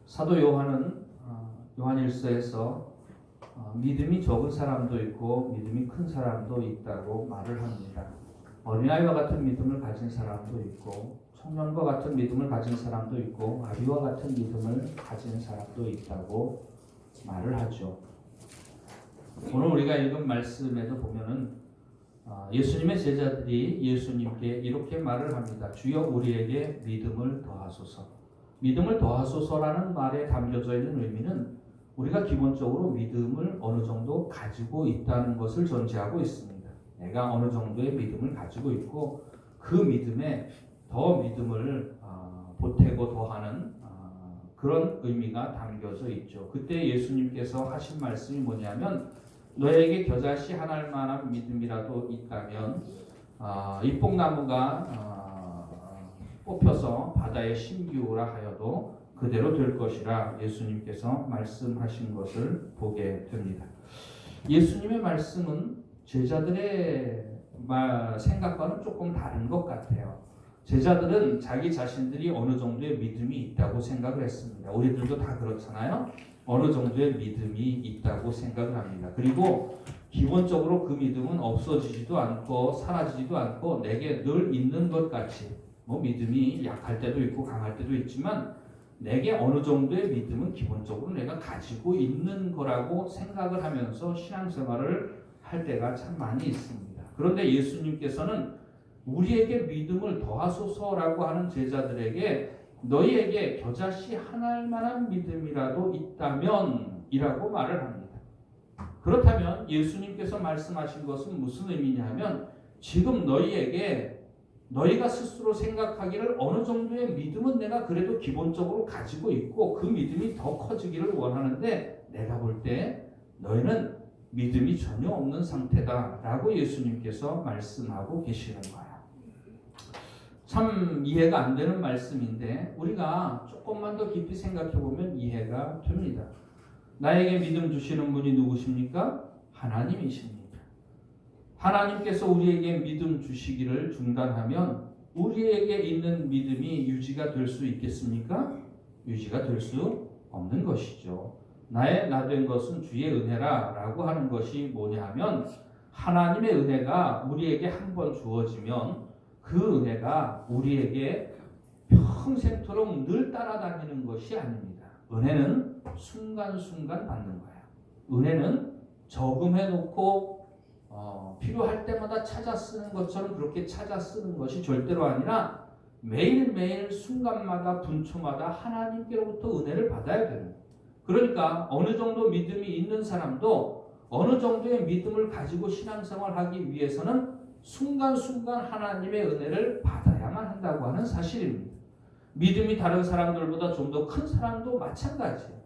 사도 요한은 요한일서에서 믿음이 적은 사람도 있고 믿음이 큰 사람도 있다고 말을 합니다. 어린아이와 같은 믿음을 가진 사람도 있고 청년과 같은 믿음을 가진 사람도 있고 아비와 같은 믿음을 가진 사람도 있다고 말을 하죠. 오늘 우리가 읽은 말씀에도 보면은 예수님의 제자들이 예수님께 이렇게 말을 합니다. 주여 우리에게 믿음을 더하소서. 믿음을 더하소서라는 말에 담겨져 있는 의미는 우리가 기본적으로 믿음을 어느 정도 가지고 있다는 것을 전제하고 있습니다. 내가 어느 정도의 믿음을 가지고 있고 그 믿음에 더 믿음을 보태고 더하는 그런 의미가 담겨져 있죠. 그때 예수님께서 하신 말씀이 뭐냐면 너에게 겨자씨 한 알만한 믿음이라도 있다면 이 뽕나무가 뽑혀서 바다에 심기우라 하여도 그대로 될 것이라 예수님께서 말씀하신 것을 보게 됩니다. 예수님의 말씀은 제자들의 생각과는 조금 다른 것 같아요. 제자들은 자기 자신들이 어느 정도의 믿음이 있다고 생각을 했습니다. 우리들도 다 그렇잖아요. 어느 정도의 믿음이 있다고 생각을 합니다. 그리고 기본적으로 그 믿음은 없어지지도 않고 사라지지도 않고 내게 늘 있는 것 같이 믿음이 약할 때도 있고 강할 때도 있지만 내게 어느 정도의 믿음은 기본적으로 내가 가지고 있는 거라고 생각을 하면서 신앙생활을 할 때가 참 많이 있습니다. 그런데 예수님께서는 우리에게 믿음을 더하소서라고 하는 제자들에게 너희에게 겨자씨 한 알만한 믿음이라도 있다면 이라고 말을 합니다. 그렇다면 예수님께서 말씀하신 것은 무슨 의미냐면 지금 너희에게 너희가 스스로 생각하기를 어느 정도의 믿음은 내가 그래도 기본적으로 가지고 있고 그 믿음이 더 커지기를 원하는데 내가 볼 때 너희는 믿음이 전혀 없는 상태다라고 예수님께서 말씀하고 계시는 거예요. 참 이해가 안 되는 말씀인데 우리가 조금만 더 깊이 생각해 보면 이해가 됩니다. 나에게 믿음 주시는 분이 누구십니까? 하나님이십니다. 하나님께서 우리에게 믿음 주시기를 중단하면 우리에게 있는 믿음이 유지가 될 수 있겠습니까? 유지가 될 수 없는 것이죠. 나의 나 된 것은 주의 은혜라 라고 하는 것이 뭐냐 하면 하나님의 은혜가 우리에게 한번 주어지면 그 은혜가 우리에게 평생토록 늘 따라다니는 것이 아닙니다. 은혜는 순간순간 받는 거예요. 은혜는 저금해 놓고 필요할 때마다 찾아 쓰는 것처럼 그렇게 찾아 쓰는 것이 절대로 아니라 매일매일 순간마다 분초마다 하나님께로부터 은혜를 받아야 됩니다. 그러니까 어느 정도 믿음이 있는 사람도 어느 정도의 믿음을 가지고 신앙생활하기 위해서는 순간순간 하나님의 은혜를 받아야만 한다고 하는 사실입니다. 믿음이 다른 사람들보다 좀 더 큰 사람도 마찬가지예요.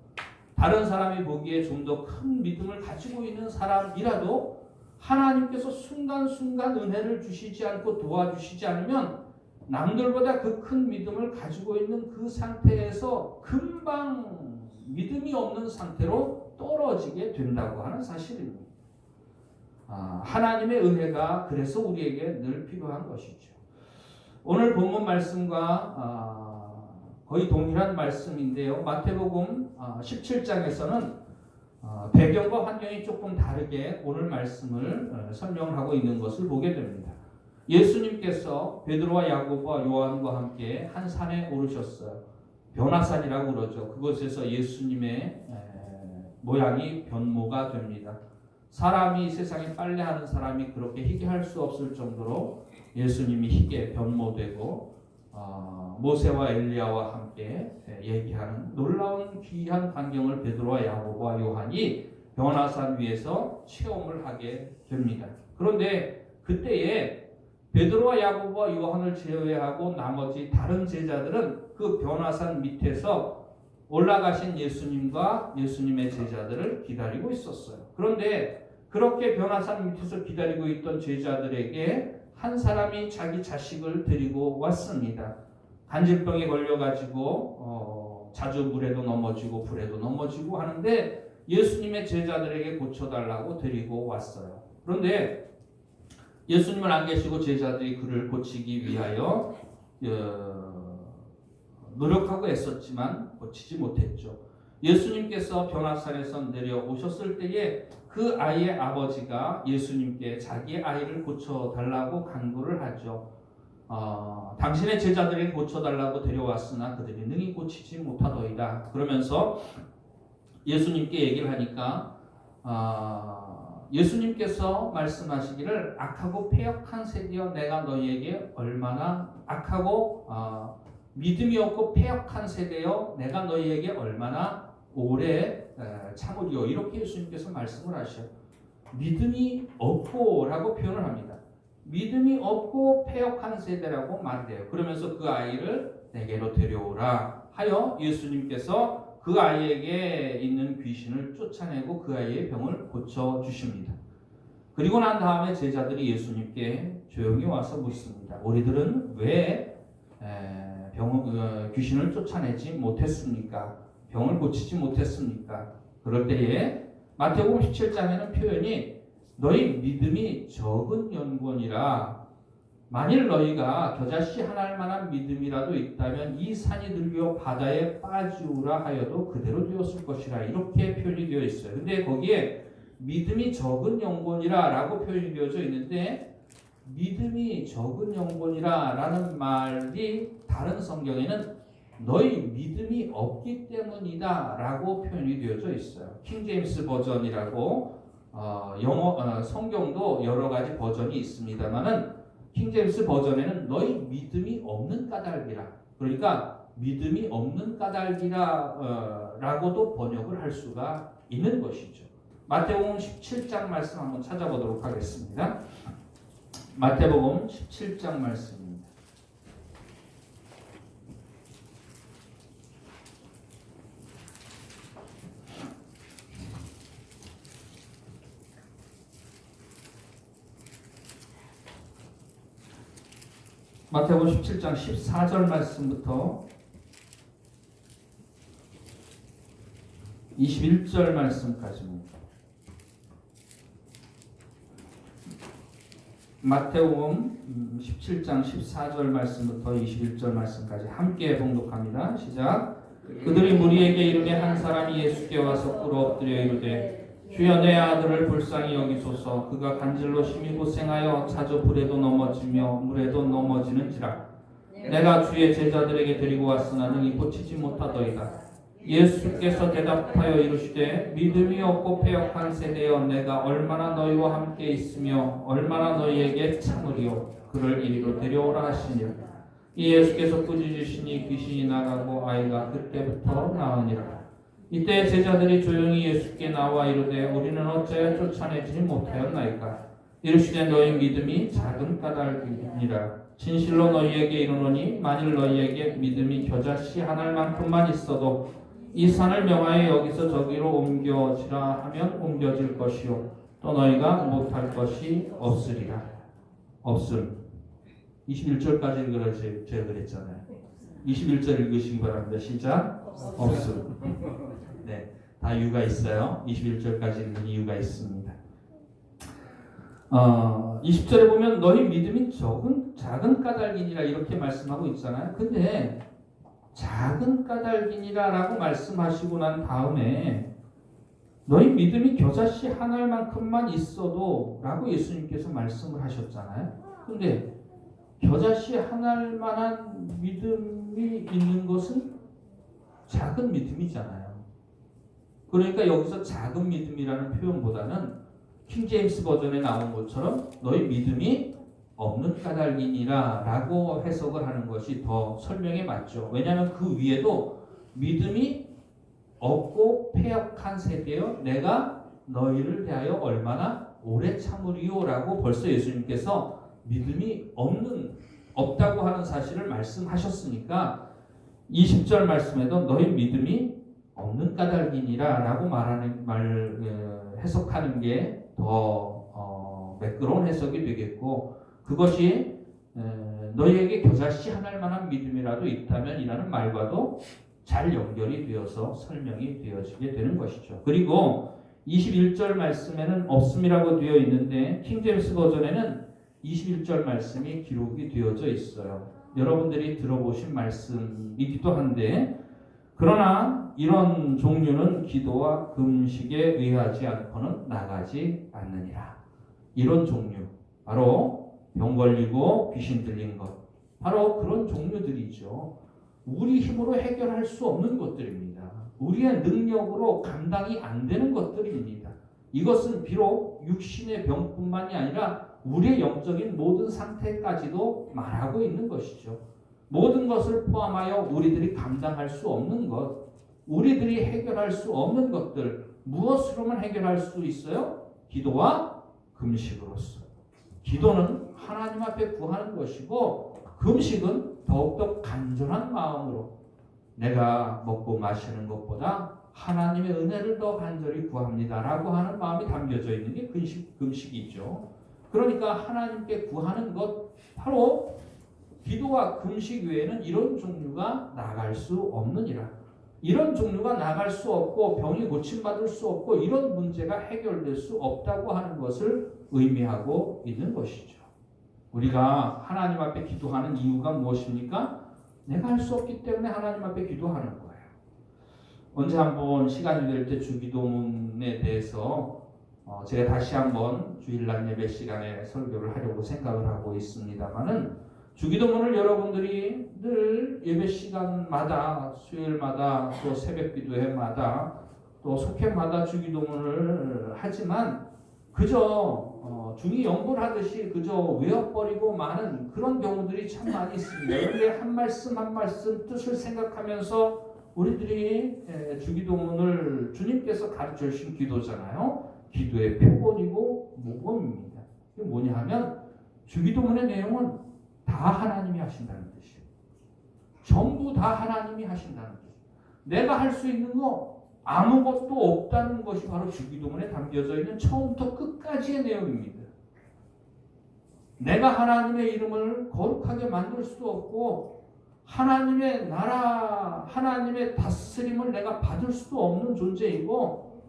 다른 사람이 보기에 좀 더 큰 믿음을 가지고 있는 사람이라도 하나님께서 순간순간 은혜를 주시지 않고 도와주시지 않으면 남들보다 그 큰 믿음을 가지고 있는 그 상태에서 금방 믿음이 없는 상태로 떨어지게 된다고 하는 사실입니다. 하나님의 은혜가 그래서 우리에게 늘 필요한 것이죠. 오늘 본문 말씀과 거의 동일한 말씀인데요. 마태복음 17장에서는 배경과 환경이 조금 다르게 오늘 말씀을 설명을 하고 있는 것을 보게 됩니다. 예수님께서 베드로와 야고보와 요한과 함께 한 산에 오르셨어요. 변화산이라고 그러죠. 그곳에서 예수님의 모양이 변모가 됩니다. 사람이 세상에 빨래하는 사람이 그렇게 희게 할 수 없을 정도로 예수님이 희게 변모되고 모세와 엘리야와 함께 얘기하는 놀라운 귀한 광경을 베드로와 야고보와 요한이 변화산 위에서 체험을 하게 됩니다. 그런데 그때에 베드로와 야고보와 요한을 제외하고 나머지 다른 제자들은 그 변화산 밑에서 올라가신 예수님과 예수님의 제자들을 기다리고 있었어요. 그런데 그렇게 변화산 밑에서 기다리고 있던 제자들에게 한 사람이 자기 자식을 데리고 왔습니다. 간질병에 걸려가지고 자주 물에도 넘어지고 불에도 넘어지고 하는데 예수님의 제자들에게 고쳐달라고 데리고 왔어요. 그런데 예수님은 안 계시고 제자들이 그를 고치기 위하여 노력하고 애썼지만 고치지 못했죠. 예수님께서 변화산에서 내려오셨을 때에 그 아이의 아버지가 예수님께 자기 아이를 고쳐달라고 간구를 하죠. 당신의 제자들이 고쳐달라고 데려왔으나 그들이 능히 고치지 못하더이다. 그러면서 예수님께 얘기를 하니까 예수님께서 말씀하시기를 악하고 패역한 세대여 내가 너희에게 얼마나 악하고 믿음이 없고 패역한 세대여 내가 너희에게 얼마나 오래 참으리요. 이렇게 예수님께서 말씀을 하셔요. 믿음이 없고 라고 표현을 합니다. 믿음이 없고 패역한 세대라고 말을 해요. 그러면서 그 아이를 내게로 데려오라 하여 예수님께서 그 아이에게 있는 귀신을 쫓아내고 그 아이의 병을 고쳐주십니다. 그리고 난 다음에 제자들이 예수님께 조용히 와서 묻습니다. 우리들은 왜 귀신을 쫓아내지 못했습니까? 병을 고치지 못했습니까? 그럴 때에 마태복음 17장에는 표현이 너희 믿음이 적은 연곤이라 만일 너희가 겨자씨 하나할 만한 믿음이라도 있다면 이 산이 들려 바다에 빠지우라 하여도 그대로 되었을 것이라 이렇게 표현이 되어 있어요. 근데 거기에 믿음이 적은 영혼이라 라고 표현이 되어져 있는데 믿음이 적은 영혼이라 라는 말이 다른 성경에는 너희 믿음이 없기 때문이다 라고 표현이 되어져 있어요. 킹제임스 버전이라고 성경도 여러 가지 버전이 있습니다만은 킹제임스 버전에는 너희 믿음이 없는 까닭이라, 그러니까 믿음이 없는 까닭이라 라고도 번역을 할 수가 있는 것이죠. 마태복음 17장 말씀 한번 찾아보도록 하겠습니다. 마태복음 17장 말씀입니다. 마태복음 17장 14절 말씀부터 21절 말씀까지입니다. 마태복음 17장 14절 말씀부터 21절 말씀까지 함께 봉독합니다. 시작. 그들이 무리에게 이르매 한 사람이 예수께 와서 꿇어 엎드려 이르되 주여 내 아들을 불쌍히 여기소서. 그가 간질로 심히 고생하여 자주 불에도 넘어지며 물에도 넘어지는지라. 내가 주의 제자들에게 데리고 왔으나 능히 고치지 못하더이다. 예수께서 대답하여 이르시되 믿음이 없고 패역한 세대여 내가 얼마나 너희와 함께 있으며 얼마나 너희에게 참으리요. 그를 이리로 데려오라 하시니라. 이 예수께서 꾸짖으시니 귀신이 나가고 아이가 그때부터 나으니라. 이때 제자들이 조용히 예수께 나와 이르되 우리는 어찌하여 쫓아내지 못하였나이까. 이르시되 너희 믿음이 작은 까닭이니라. 진실로 너희에게 이르노니 만일 너희에게 믿음이 겨자씨 하나만큼만 있어도 이 산을 명하여 여기서 저기로 옮겨지라 하면 옮겨질 것이요 또 너희가 못할 것이 없으리라. 없음. 21절까지 읽으라고 제가 그랬잖아요. 21절 읽으시기 바랍니다. 시작. 없음. 네, 다 이유가 있어요. 21절까지 읽는 이유가 있습니다. 20절에 보면 너희 믿음이 작은 까닭이니라 이렇게 말씀하고 있잖아요. 근데 작은 까닭이니라 라고 말씀하시고 난 다음에 너희 믿음이 겨자씨 한 알만큼만 있어도 라고 예수님께서 말씀을 하셨잖아요. 근데 겨자씨 한 알만한 믿음이 있는 것은 작은 믿음이잖아요. 그러니까 여기서 작은 믿음이라는 표현보다는 킹제임스 버전에 나온 것처럼 너희 믿음이 없는 까닭이니라 라고 해석을 하는 것이 더 설명에 맞죠. 왜냐하면 그 위에도 믿음이 없고 패역한 세대여 내가 너희를 대하여 얼마나 오래 참으리요 라고 벌써 예수님께서 믿음이 없다고 하는 사실을 말씀하셨으니까 20절 말씀에도 너희 믿음이 없는 까닭이니라 라고 해석하는 게 더 매끄러운 해석이 되겠고 그것이 너희에게 겨자씨 하나일 만한 믿음이라도 있다면 이라는 말과도 잘 연결이 되어서 설명이 되어지게 되는 것이죠. 그리고 21절 말씀에는 없음이라고 되어 있는데 킹제임스 버전에는 21절 말씀이 기록이 되어져 있어요. 여러분들이 들어보신 말씀이기도 한데, 그러나 이런 종류는 기도와 금식에 의하지 않고는 나가지 않느니라. 이런 종류, 바로 병 걸리고 귀신 들린 것, 바로 그런 종류들이죠. 우리 힘으로 해결할 수 없는 것들입니다. 우리의 능력으로 감당이 안 되는 것들입니다. 이것은 비록 육신의 병뿐만이 아니라 우리의 영적인 모든 상태까지도 말하고 있는 것이죠. 모든 것을 포함하여 우리들이 감당할 수 없는 것, 우리들이 해결할 수 없는 것들, 무엇으로만 해결할 수 있어요? 기도와 금식으로서. 기도는 하나님 앞에 구하는 것이고, 금식은 더욱더 간절한 마음으로 내가 먹고 마시는 것보다 하나님의 은혜를 더 간절히 구합니다라고 하는 마음이 담겨져 있는 게 금식이죠. 그러니까 하나님께 구하는 것, 바로 기도와 금식 외에는 이런 종류가 나갈 수 없느니라. 이런 종류가 나갈 수 없고 병이 고침받을 수 없고 이런 문제가 해결될 수 없다고 하는 것을 의미하고 있는 것이죠. 우리가 하나님 앞에 기도하는 이유가 무엇입니까? 내가 할 수 없기 때문에 하나님 앞에 기도하는 거예요. 언제 한번 시간이 될 때 주기도문에 대해서 제가 다시 한번 주일날 예배 시간에 설교를 하려고 생각을 하고 있습니다만은, 주기도문을 여러분들이 늘 예배 시간마다, 수요일마다, 또 새벽 기도회마다, 또 속회마다 주기도문을 하지만 그저 중이 연불하듯이 그저 외워버리고 마는 그런 경우들이 참 많이 있습니다. 그런데 한 말씀 한 말씀 뜻을 생각하면서 우리들이 주기도문을 주님께서 가르쳐 주신 기도잖아요. 기도의 표본이고 모범입니다. 이게 뭐냐 하면 주기도문의 내용은 다 하나님이 하신다는 뜻이에요. 전부 다 하나님이 하신다는 뜻이에요. 내가 할 수 있는 거 아무것도 없다는 것이 바로 주기도문에 담겨져 있는 처음부터 끝까지의 내용입니다. 내가 하나님의 이름을 거룩하게 만들 수도 없고 하나님의 나라, 하나님의 다스림을 내가 받을 수도 없는 존재이고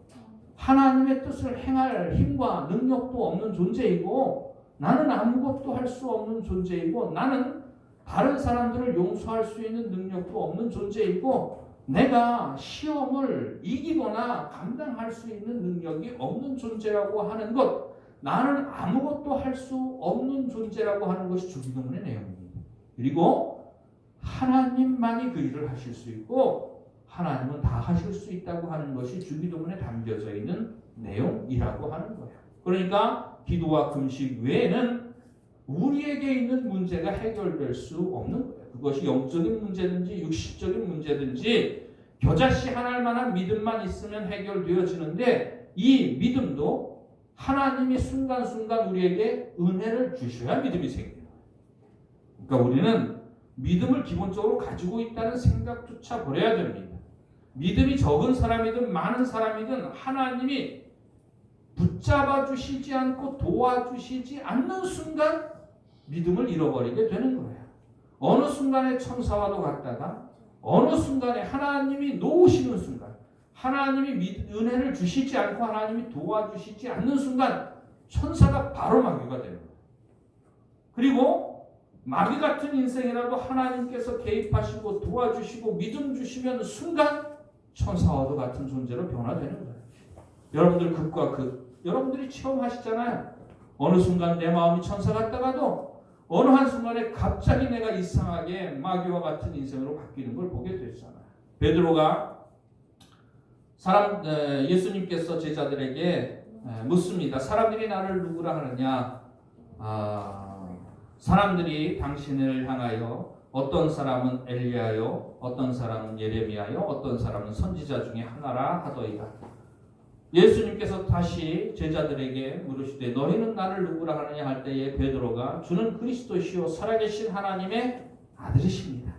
하나님의 뜻을 행할 힘과 능력도 없는 존재이고 나는 아무것도 할 수 없는 존재이고 나는 다른 사람들을 용서할 수 있는 능력도 없는 존재이고 내가 시험을 이기거나 감당할 수 있는 능력이 없는 존재라고 하는 것, 나는 아무것도 할 수 없는 존재라고 하는 것이 주기도문의 내용입니다. 그리고 하나님만이 그 일을 하실 수 있고 하나님은 다 하실 수 있다고 하는 것이 주기도문에 담겨져 있는 내용이라고 하는 거예요. 그러니까 기도와 금식 외에는 우리에게 있는 문제가 해결될 수 없는 거예요. 그것이 영적인 문제든지 육식적인 문제든지 겨자씨 하나할 만한 믿음만 있으면 해결되어지는데 이 믿음도 하나님이 순간순간 우리에게 은혜를 주셔야 믿음이 생겨요. 그러니까 우리는 믿음을 기본적으로 가지고 있다는 생각조차 버려야 됩니다. 믿음이 적은 사람이든 많은 사람이든 하나님이 붙잡아 주시지 않고 도와주시지 않는 순간 믿음을 잃어버리게 되는 거예요. 어느 순간에 천사와도 같다가 어느 순간에 하나님이 놓으시는 순간, 하나님이 은혜를 주시지 않고 하나님이 도와주시지 않는 순간 천사가 바로 마귀가 되는 거예요. 그리고 마귀 같은 인생이라도 하나님께서 개입하시고 도와주시고 믿음 주시면 순간 천사와도 같은 존재로 변화되는 거예요. 여러분들 극과 극, 여러분들이 체험하시잖아요. 어느 순간 내 마음이 천사 같다가도 어느 한순간에 갑자기 내가 이상하게 마귀와 같은 인생으로 바뀌는 걸 보게 됐잖아요. 베드로가 예수님께서 제자들에게 묻습니다. 사람들이 나를 누구라 하느냐? 사람들이 당신을 향하여 어떤 사람은 엘리야요, 어떤 사람은 예레미야요, 어떤 사람은 선지자 중에 하나라 하더이다. 예수님께서 다시 제자들에게 물으시되 너희는 나를 누구라 하느냐 할 때에 베드로가 주는 그리스도시요 살아계신 하나님의 아들이십니다.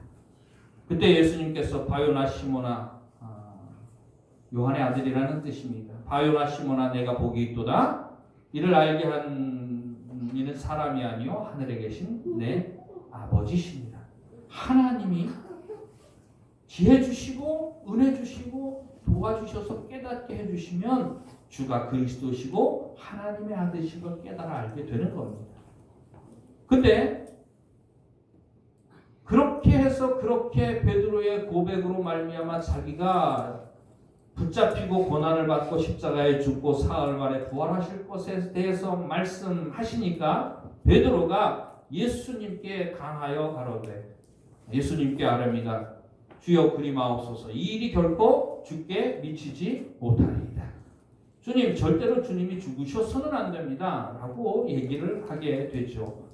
그때 예수님께서 바요나 시모나, 요한의 아들이라는 뜻입니다. 바요나 시모나 내가 복이 있도다. 이를 알게 한 이는 사람이 아니요 하늘에 계신 내 아버지십니다. 하나님이 지혜 주시고 은혜 주시고 도와주셔서 깨닫게 해주시면 주가 그리스도시고 하나님의 아들이신 걸 깨달아 알게 되는 겁니다. 근데 그렇게 해서 그렇게 베드로의 고백으로 말미암아 자기가 붙잡히고 고난을 받고 십자가에 죽고 사흘 만에 부활하실 것에 대해서 말씀하시니까 베드로가 예수님께 강하여 가로되 예수님께 아뢰미다. 주여 그리마옵소서. 이 일이 결코 주께 미치지 못하리이다. 주님, 절대로 주님이 죽으셔서는 안 됩니다. 라고 얘기를 하게 되죠.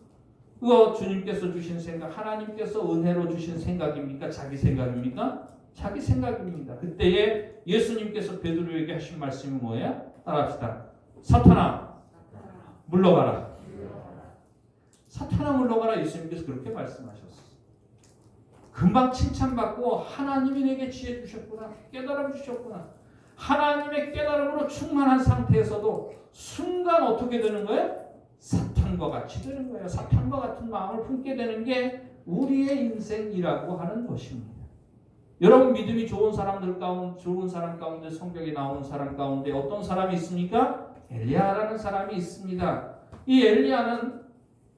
그거 주님께서 주신 생각, 하나님께서 은혜로 주신 생각입니까? 자기 생각입니까? 자기 생각입니다. 그때에 예수님께서 베드로에게 하신 말씀이 뭐예요? 따라합시다. 사탄아, 물러가라. 사탄아, 물러가라. 예수님께서 그렇게 말씀하셨어요. 금방 칭찬받고 하나님이 내게 지혜 주셨구나. 깨달음 주셨구나. 하나님의 깨달음으로 충만한 상태에서도 순간 어떻게 되는 거예요? 사탄과 같이 되는 거예요. 사탄과 같은 마음을 품게 되는 게 우리의 인생이라고 하는 것입니다. 여러분, 믿음이 좋은 사람들 가운데, 좋은 사람 가운데, 성경에 나오는 사람 가운데 어떤 사람이 있습니까? 엘리야라는 사람이 있습니다. 이 엘리야는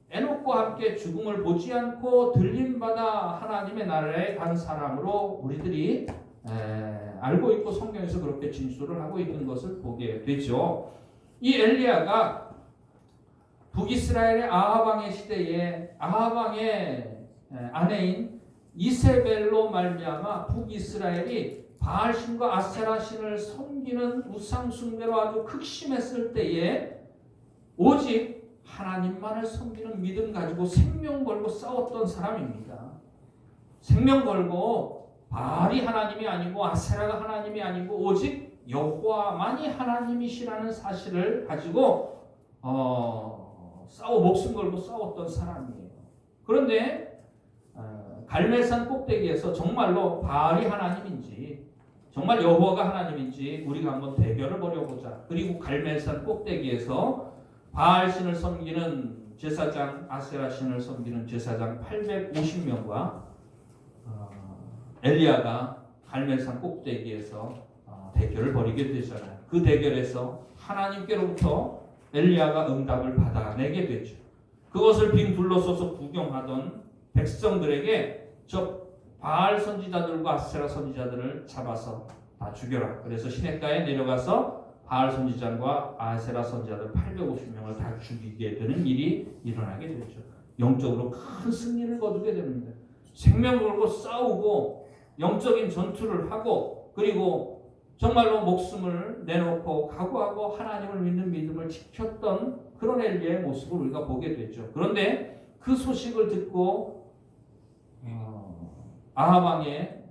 에녹과 함께 죽음을 보지 않고 들림받아 하나님의 나라에 간 사람으로 우리들이 알고 있고 성경에서 그렇게 진술을 하고 있는 것을 보게 되죠. 이 엘리야가 북이스라엘의 아합 왕의 시대에 아합 왕의 아내인 이세벨로 말미암아 북이스라엘이 바알신과 아세라신을 섬기는 우상 숭배로 아주 극심했을 때에 오직 하나님만을 섬기는 믿음 가지고 생명 걸고 싸웠던 사람입니다. 생명 걸고 바알이 하나님이 아니고 아세라가 하나님이 아니고 오직 여호와만이 하나님이시라는 사실을 가지고 목숨 걸고 싸웠던 사람이에요. 그런데 갈멜산 꼭대기에서 정말로 바알이 하나님인지 정말 여호와가 하나님인지 우리가 한번 대결을 벌여보자. 그리고 갈멜산 꼭대기에서 바알신을 섬기는 제사장, 아세라신을 섬기는 제사장 850명과 엘리야가 갈멜산 꼭대기에서 대결을 벌이게 되잖아요. 그 대결에서 하나님께로부터 엘리야가 응답을 받아내게 되죠. 그것을 빙 둘러서서 구경하던 백성들에게 저 바알 선지자들과 아세라 선지자들을 잡아서 다 죽여라. 그래서 시냇가에 내려가서 바알 선지자와 아세라 선지자들 850명을 다 죽이게 되는 일이 일어나게 되죠. 영적으로 큰 승리를 거두게 됩니다. 생명 걸고 싸우고 영적인 전투를 하고 그리고 정말로 목숨을 내놓고 각오하고 하나님을 믿는 믿음을 지켰던 그런 엘리야의 모습을 우리가 보게 되죠. 그런데 그 소식을 듣고 아합 왕의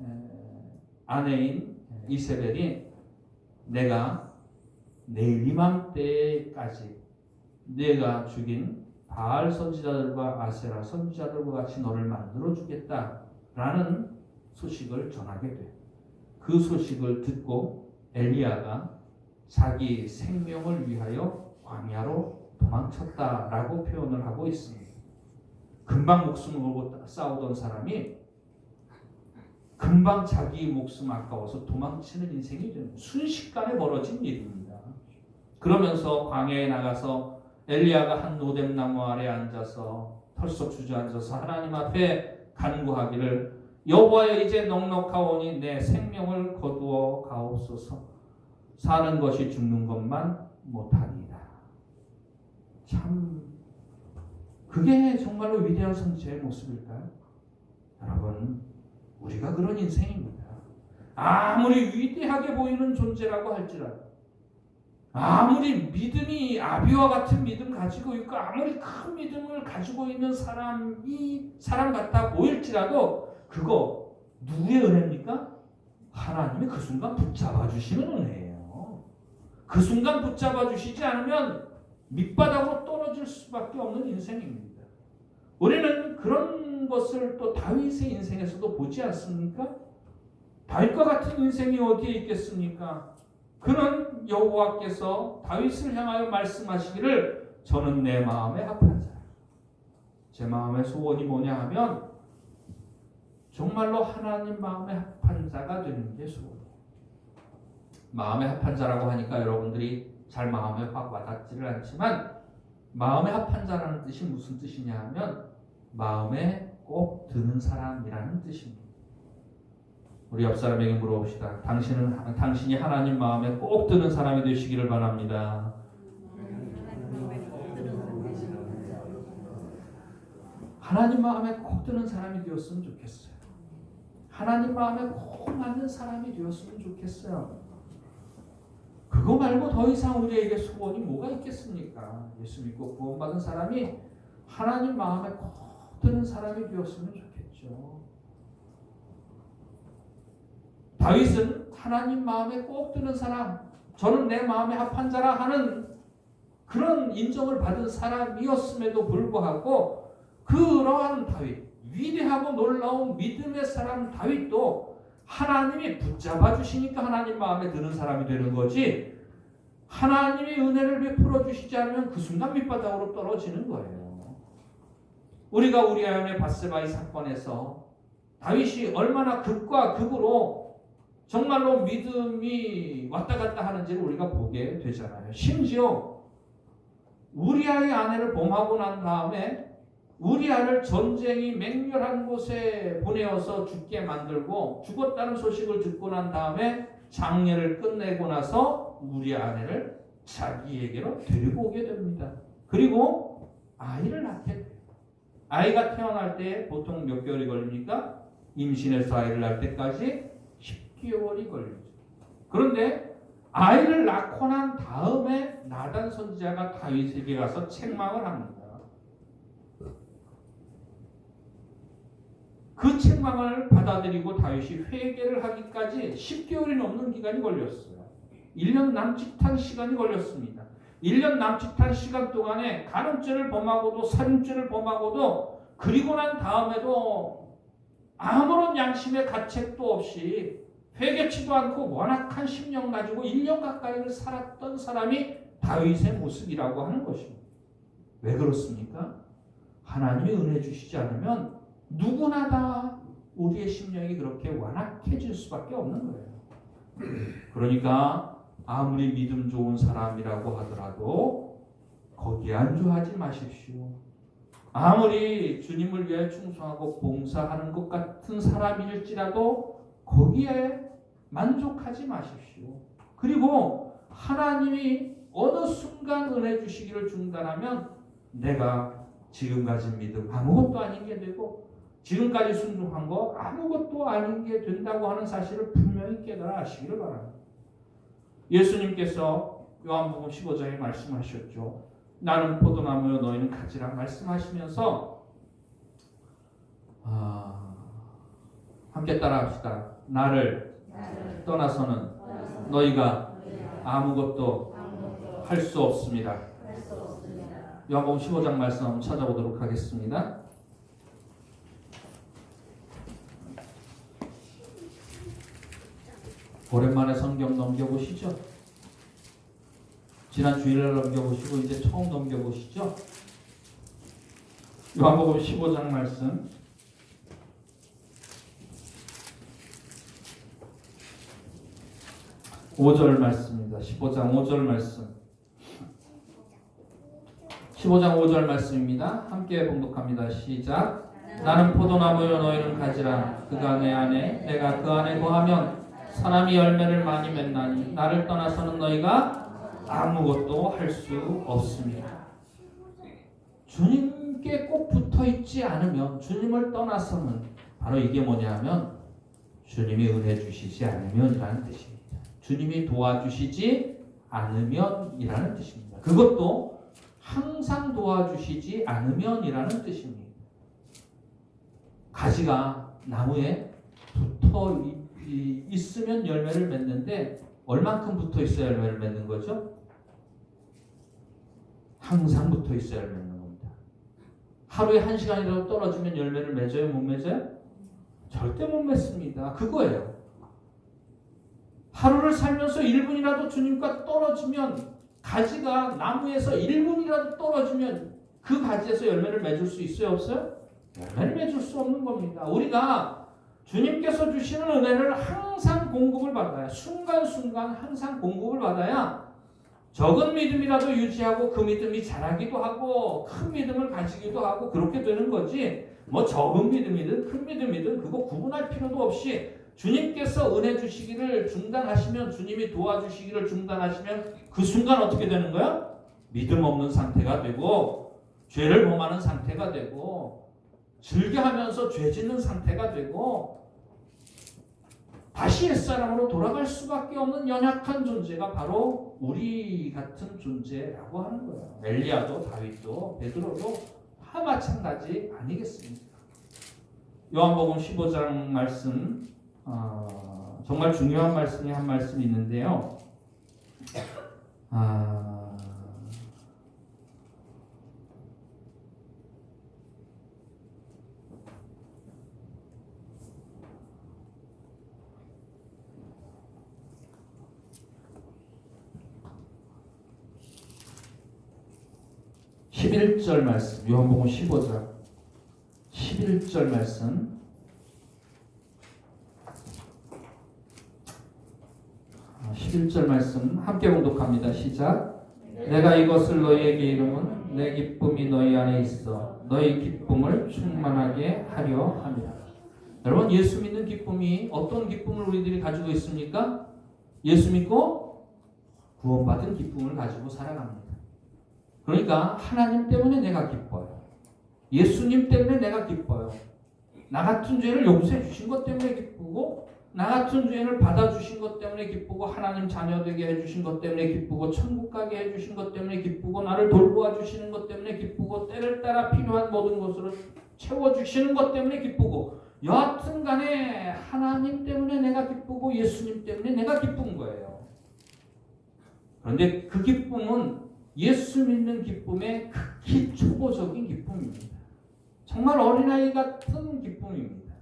아내인 이세벨이 내가 내일 이맘때까지 내가 죽인 바알 선지자들과 아세라 선지자들과 같이 너를 만들어 주겠다라는 소식을 전하게 돼. 그 소식을 듣고 엘리야가 자기 생명을 위하여 광야로 도망쳤다라고 표현을 하고 있습니다. 금방 목숨을 걸고 싸우던 사람이 금방 자기 목숨 아까워서 도망치는 인생이 되는 순식간에 벌어진 일입니다. 그러면서 광야에 나가서 엘리야가 한 노뎀나무 아래 앉아서 털썩 주저앉아서 하나님 앞에 간구하기를 여호와여 이제 넉넉하오니 내 생명을 거두어 가옵소서. 사는 것이 죽는 것만 못하니라. 참 그게 정말로 위대한 선지자의 모습일까요? 여러분, 우리가 그런 인생입니다. 아무리 위대하게 보이는 존재라고 할지라도 아무리 믿음이 아비와 같은 믿음 가지고 있고 아무리 큰 믿음을 가지고 있는 사람 같아 보일지라도 그거 누구의 은혜입니까? 하나님이 그 순간 붙잡아 주시는 은혜예요. 그 순간 붙잡아 주시지 않으면 밑바닥으로 떨어질 수밖에 없는 인생입니다. 우리는 그런 것을 또 다윗의 인생에서도 보지 않습니까? 다윗과 같은 인생이 어디에 있겠습니까? 그는 여호와께서 다윗을 향하여 말씀하시기를 저는 내 마음에 합한 자. 제 마음의 소원이 뭐냐 하면 정말로 하나님 마음에 합한 자가 되는 게 소원이에요. 마음에 합한 자라고 하니까 여러분들이 잘 마음에 확 와닿지를 않지만 마음에 합한 자라는 뜻이 무슨 뜻이냐 하면 마음에 꼭 드는 사람이라는 뜻입니다. 우리 옆 사람에게 물어봅시다. 당신이 하나님 마음에 꼭 드는 사람이 되시기를 바랍니다. 하나님 마음에 꼭 드는 사람이 되었으면 좋겠어요. 하나님 마음에 꼭 맞는 사람이 되었으면 좋겠어요. 그거 말고 더 이상 우리에게 소원이 뭐가 있겠습니까? 예수 믿고 구원받은 사람이 하나님 마음에 꼭 드는 사람이 되었으면 좋겠죠. 다윗은 하나님 마음에 꼭 드는 사람, 저는 내 마음에 합한 자라 하는 그런 인정을 받은 사람이었음에도 불구하고 그러한 다윗, 위대하고 놀라운 믿음의 사람 다윗도 하나님이 붙잡아 주시니까 하나님 마음에 드는 사람이 되는 거지, 하나님이 은혜를 베풀어 주시지 않으면 그 순간 밑바닥으로 떨어지는 거예요. 우리가 우리아연의 밧세바의 사건에서 다윗이 얼마나 극과 극으로 정말로 믿음이 왔다 갔다 하는지를 우리가 보게 되잖아요. 심지어 우리아의 아내를 범하고 난 다음에 우리아를 전쟁이 맹렬한 곳에 보내어서 죽게 만들고 죽었다는 소식을 듣고 난 다음에 장례를 끝내고 나서 우리아 아내를 자기에게로 데리고 오게 됩니다. 그리고 아이를 낳게 돼요. 아이가 태어날 때 보통 몇 개월이 걸립니까? 임신해서 아이를 낳을 때까지 10개월이 걸리죠. 그런데 아이를 낳고 난 다음에 나단 선지자가 다윗에게 가서 책망을 합니다. 그 책망을 받아들이고 다윗이 회개를 하기까지 10개월이 넘는 기간이 걸렸어요. 1년 남짓한 시간이 걸렸습니다. 1년 남짓한 시간 동안에 간음죄를 범하고도 살인죄를 범하고도 그리고 난 다음에도 아무런 양심의 가책도 없이 회개치도 않고 완악한 심령 가지고 1년 가까이를 살았던 사람이 다윗의 모습이라고 하는 것입니다. 왜 그렇습니까? 하나님이 은혜 주시지 않으면 누구나 다 우리의 심령이 그렇게 완악해질 수밖에 없는 거예요. 그러니까 아무리 믿음 좋은 사람이라고 하더라도 거기에 안주하지 마십시오. 아무리 주님을 위해 충성하고 봉사하는 것 같은 사람일지라도 거기에 만족하지 마십시오. 그리고 하나님이 어느 순간 은혜 주시기를 중단하면 내가 지금 가진 믿음 아무것도 아닌 게 되고 지금까지 순종한 거 아무것도 아닌 게 된다고 하는 사실을 분명히 깨달아 아시기를 바랍니다. 예수님께서 요한복음 15장에 말씀하셨죠. 나는 포도나무요 너희는 가지라 말씀하시면서 함께 따라합시다. 나를 떠나서는 너희가 아무것도 할 수 없습니다. 요한복음 15장 말씀 한번 찾아보도록 하겠습니다. 오랜만에 성경 넘겨보시죠. 지난 주일날 넘겨보시고 이제 처음 넘겨보시죠. 요한복음 15장 말씀 5절 말씀입니다. 15장 5절 말씀 15장 5절 말씀입니다. 함께 봉독합니다. 시작. 나는 포도나무요 너희는 가지라. 그가 내 안에 내가 그 안에 거하면 사람이 열매를 많이 맺나니 나를 떠나서는 너희가 아무것도 할 수 없습니다. 주님께 꼭 붙어있지 않으면 주님을 떠나서는 바로 이게 뭐냐면 주님이 은혜 주시지 않으면이라는 뜻입니다. 주님이 도와주시지 않으면이라는 뜻입니다. 그것도 항상 도와주시지 않으면이라는 뜻입니다. 가지가 나무에 붙어 있으면 열매를 맺는데 얼만큼 붙어 있어야 열매를 맺는 거죠? 항상 붙어 있어야 열매를 맺는 겁니다. 하루에 1시간이라도 떨어지면 열매를 맺어요? 못 맺어요? 절대 못 맺습니다. 그거예요. 하루를 살면서 1분이라도 주님과 떨어지면 가지가 나무에서 1분이라도 떨어지면 그 가지에서 열매를 맺을 수 있어요? 없어요? 열매를 맺을 수 없는 겁니다. 우리가 주님께서 주시는 은혜를 항상 공급을 받아야 순간순간 항상 공급을 받아야 적은 믿음이라도 유지하고 그 믿음이 자라기도 하고 큰 믿음을 가지기도 하고 그렇게 되는 거지 뭐 적은 믿음이든 큰 믿음이든 그거 구분할 필요도 없이 주님께서 은혜 주시기를 중단하시면, 주님이 도와주시기를 중단하시면 그 순간 어떻게 되는 거야? 믿음 없는 상태가 되고 죄를 범하는 상태가 되고 즐겨하면서 죄 짓는 상태가 되고 다시 옛사람으로 돌아갈 수밖에 없는 연약한 존재가 바로 우리 같은 존재라고 하는 거예요. 엘리야도 다윗도 베드로도 다 마찬가지 아니겠습니까? 요한복음 15장 말씀, 정말 중요한 말씀이 한 말씀이 있는데요. 11절 말씀, 요한복음 15장 11절 말씀. 아, 11절 말씀 함께 봉독합니다. 시작. 내가 이것을 너희에게 이름은 내 기쁨이 너희 안에 있어 너희 기쁨을 충만하게 하려 함이라. 여러분, 예수 믿는 기쁨이 어떤 기쁨을 우리들이 가지고 있습니까? 예수 믿고 구원받은 기쁨을 가지고 살아갑니다. 그러니까 하나님 때문에 내가 기뻐요. 예수님 때문에 내가 기뻐요. 나 같은 죄를 용서해 주신 것 때문에 기쁘고, 나 같은 죄를 받아주신 것 때문에 기쁘고, 하나님 자녀 되게 해주신 것 때문에 기쁘고, 천국 가게 해주신 것 때문에 기쁘고, 나를 돌보아 주시는 것 때문에 기쁘고, 때를 따라 필요한 모든 것으로 채워주시는 것 때문에 기쁘고, 여하튼 간에 하나님 때문에 내가 기쁘고 예수님 때문에 내가 기쁜 거예요. 그런데 그 기쁨은 예수 믿는 기쁨의 극히 초보적인 기쁨입니다. 정말 어린아이 같은 기쁨입니다.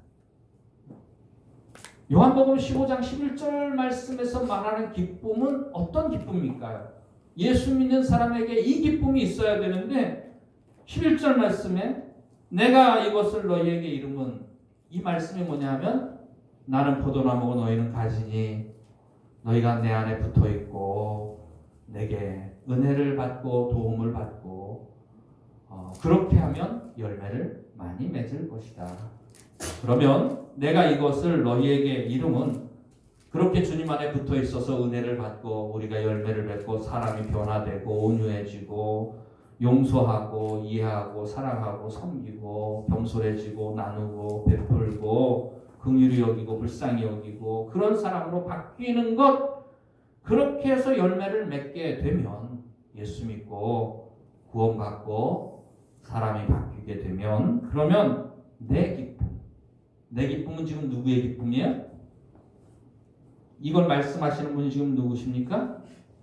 요한복음 15장 11절 말씀에서 말하는 기쁨은 어떤 기쁨일까요? 예수 믿는 사람에게 이 기쁨이 있어야 되는데 11절 말씀에 내가 이것을 너희에게 이름은, 이 말씀이 뭐냐면 나는 포도나무고 너희는 가지니 너희가 내 안에 붙어있고 내게 은혜를 받고 도움을 받고 그렇게 하면 열매를 많이 맺을 것이다. 그러면 내가 이것을 너희에게 이름은, 그렇게 주님 안에 붙어 있어서 은혜를 받고 우리가 열매를 맺고 사람이 변화되고 온유해지고 용서하고 이해하고 사랑하고 섬기고 겸손해지고 나누고 베풀고 긍휼히 여기고 불쌍히 여기고 그런 사람으로 바뀌는 것, 그렇게 해서 열매를 맺게 되면, 예수 믿고 구원받고 사람이 바뀌게 되면, 그러면 내 기쁨은 지금 누구의 기쁨이에요? 이걸 말씀하시는 분이 지금 누구십니까?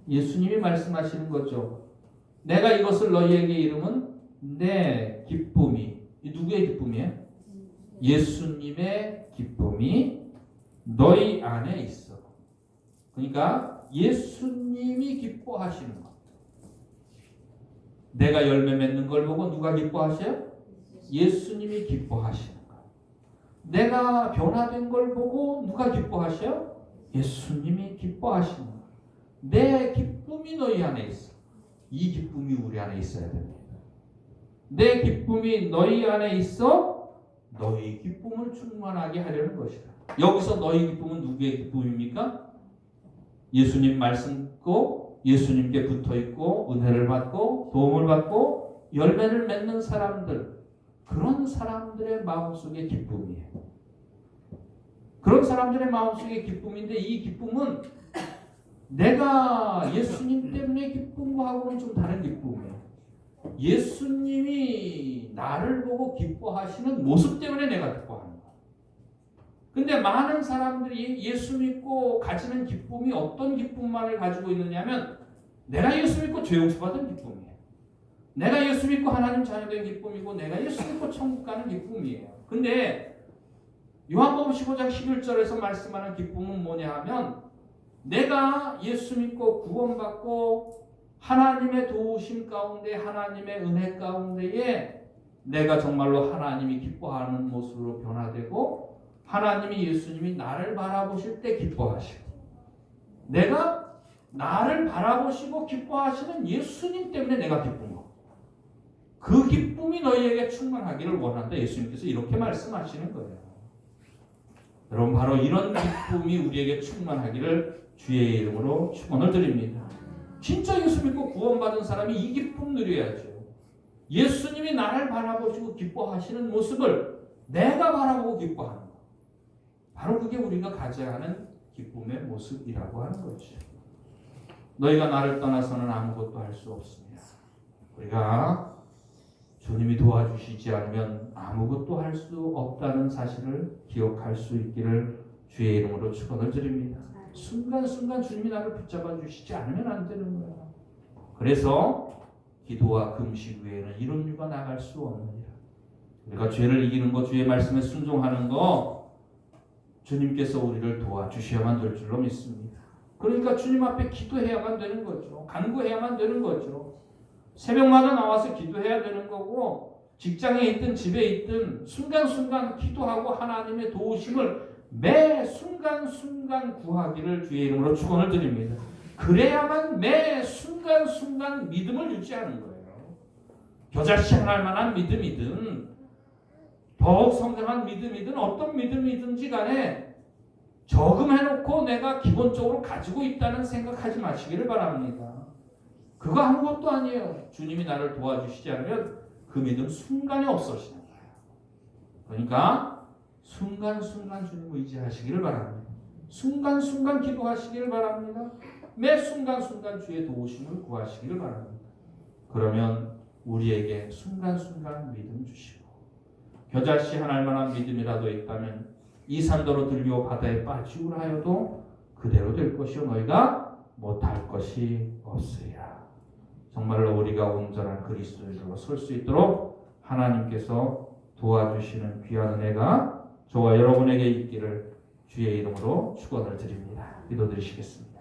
예수님이 말씀하시는 거죠. 내가 이것을 너희에게 이름은 내 기쁨이, 이 누구의 기쁨이에요? 예수님의 기쁨이 너희 안에 있어. 그러니까 예수님이 기뻐하시는 것. 내가 열매 맺는 걸 보고 누가 기뻐하셔요? 예수님이 기뻐하시는 것. 내가 변화된 걸 보고 누가 기뻐하셔요? 예수님이 기뻐하시는 것. 내 기쁨이 너희 안에 있어. 이 기쁨이 우리 안에 있어야 됩니다. 내 기쁨이 너희 안에 있어 너희 기쁨을 충만하게 하려는 것이다. 여기서 너희 기쁨은 누구의 기쁨입니까? 예수님 말씀 듣고 예수님께 붙어있고 은혜를 받고 도움을 받고 열매를 맺는 사람들, 그런 사람들의 마음속의 기쁨이에요. 그런 사람들의 마음속의 기쁨인데, 이 기쁨은 내가 예수님 때문에 기쁨하고는 좀 다른 기쁨이에요. 예수님이 나를 보고 기뻐하시는 모습 때문에 내가 기뻐하는 거야. 근데 많은 사람들이 예수 믿고 가지는 기쁨이 어떤 기쁨만을 가지고 있느냐면, 내가 예수 믿고 죄 용서받은 기쁨이에요. 내가 예수 믿고 하나님 자녀된 기쁨이고, 내가 예수 믿고 천국 가는 기쁨이에요. 근데 요한복음 15장 11절에서 말씀하는 기쁨은 뭐냐 하면, 내가 예수 믿고 구원받고 하나님의 도우심 가운데, 하나님의 은혜 가운데에 내가 정말로 하나님이 기뻐하는 모습으로 변화되고, 하나님이 예수님이 나를 바라보실 때 기뻐하시고, 내가 나를 바라보시고 기뻐하시는 예수님 때문에 내가 기쁜 거. 그 기쁨이 너희에게 충만하기를 원한다. 예수님께서 이렇게 말씀하시는 거예요. 여러분 바로 이런 기쁨이 우리에게 충만하기를 주의 이름으로 축원을 드립니다. 진짜 예수 믿고 구원받은 사람이 이 기쁨 누려야죠. 예수님이 나를 바라보시고 기뻐하시는 모습을 내가 바라보고 기뻐하는 것. 바로 그게 우리가 가져야 하는 기쁨의 모습이라고 하는 거죠. 너희가 나를 떠나서는 아무것도 할 수 없습니다. 우리가 주님이 도와주시지 않으면 아무것도 할 수 없다는 사실을 기억할 수 있기를 주의 이름으로 축원을 드립니다. 순간순간 주님이 나를 붙잡아 주시지 않으면 안 되는 거예요. 그래서 기도와 금식 외에는 이런 유가 나갈 수 없느니라. 우리가 죄를 이기는 것, 주의 말씀에 순종하는 것, 주님께서 우리를 도와주셔야만 될 줄로 믿습니다. 그러니까 주님 앞에 기도해야만 되는 거죠. 간구해야만 되는 거죠. 새벽마다 나와서 기도해야 되는 거고, 직장에 있든 집에 있든 순간순간 기도하고 하나님의 도우심을 매 순간순간 구하기를 주의 이름으로 축원을 드립니다. 그래야만 매 순간순간 믿음을 유지하는 거예요. 겨자씨할 만한 믿음이든 더욱 성장한 믿음이든 어떤 믿음이든지 간에 저금해놓고 내가 기본적으로 가지고 있다는 생각하지 마시기를 바랍니다. 그거 아무것도 아니에요. 주님이 나를 도와주시지 않으면 그 믿음 순간에 없어지는 거예요. 그러니까 순간순간 주님 의지하시기를 바랍니다. 순간순간 기도하시기를 바랍니다. 매 순간순간 주의 도우심을 구하시기를 바랍니다. 그러면 우리에게 순간순간 믿음 주시고 겨자씨 하나일 만한 믿음이라도 있다면 이 산더러 들려 바다에 빠지우라 하여도 그대로 될 것이요 너희가 못할 것이 없으리라. 정말로 우리가 온전한 그리스도인으로 설 수 있도록 하나님께서 도와주시는 귀한 은혜가 저와 여러분에게 있기를 주의 이름으로 축원을 드립니다. 기도드리시겠습니다.